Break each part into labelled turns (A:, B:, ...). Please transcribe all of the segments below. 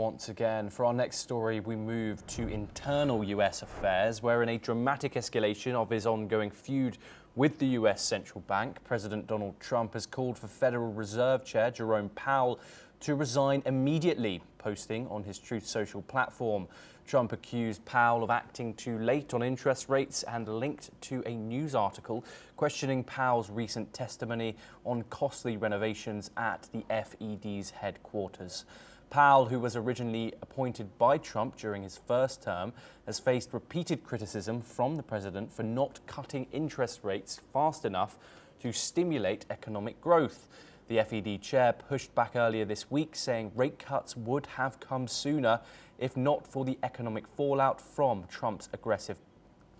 A: once again. For our next story, we move to internal US affairs, where in a dramatic escalation of his ongoing feud with the US central bank, President Donald Trump has called for Federal Reserve Chair Jerome Powell to resign immediately, posting on his Truth Social platform. Trump accused Powell of acting too late on interest rates and linked to a news article questioning Powell's recent testimony on costly renovations at the FED's headquarters. Powell, who was originally appointed by Trump during his first term, has faced repeated criticism from the president for not cutting interest rates fast enough to stimulate economic growth. The FED chair pushed back earlier this week, saying rate cuts would have come sooner if not for the economic fallout from Trump's aggressive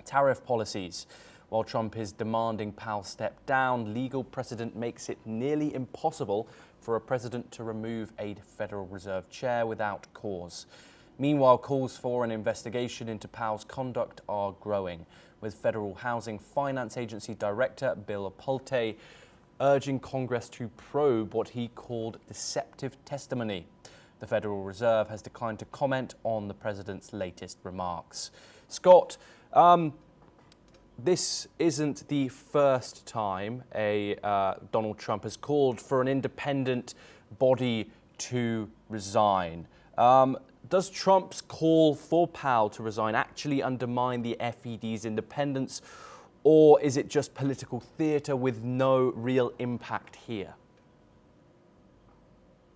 A: tariff policies. While Trump is demanding Powell step down, legal precedent makes it nearly impossible for a president to remove a Federal Reserve chair without cause. Meanwhile, calls for an investigation into Powell's conduct are growing, with Federal Housing Finance Agency Director Bill Pulte urging Congress to probe what he called deceptive testimony. The Federal Reserve has declined to comment on the president's latest remarks. Scott, this isn't the first time Donald Trump has called for an independent body to resign. Does Trump's call for Powell to resign actually undermine the FED's independence, or is it just political theater with no real impact here?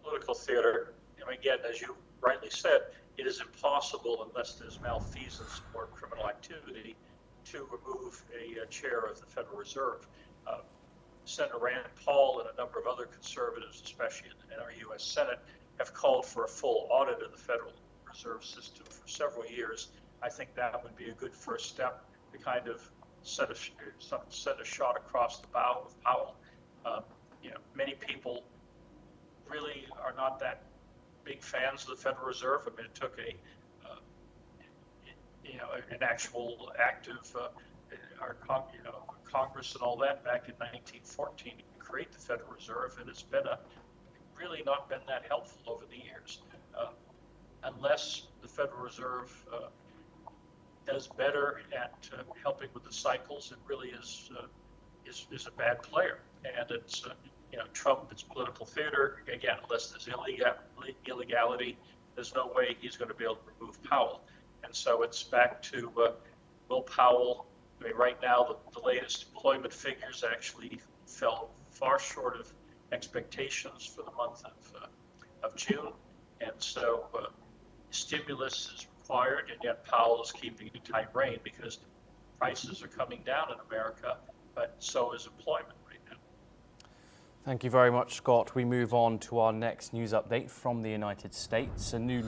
B: Political theater. Again, as you rightly said, it is impossible unless there's malfeasance or criminal activity to remove a chair of the Federal Reserve. Senator Rand Paul and a number of other conservatives, especially in our U.S. Senate, have called for a full audit of the Federal Reserve System for several years. I think that would be a good first step to kind of set a shot across the bow of Powell. Many people really are not that big fans of the Federal Reserve. I mean, it took an actual active Congress and all that back in 1914 to create the Federal Reserve, and it's really not been that helpful over the years. Unless the Federal Reserve does better at helping with the cycles, it really is a bad player, and it's Trump, it's political theater. Again, unless there's illegality, there's no way he's going to be able to remove Powell. And so it's back to will Powell. I mean, right now, the latest employment figures actually fell far short of expectations for the month of June. And so stimulus is required, and yet Powell is keeping a tight rein because prices are coming down in America, but so is employment right now.
A: Thank you very much, Scott. We move on to our next news update from the United States. A new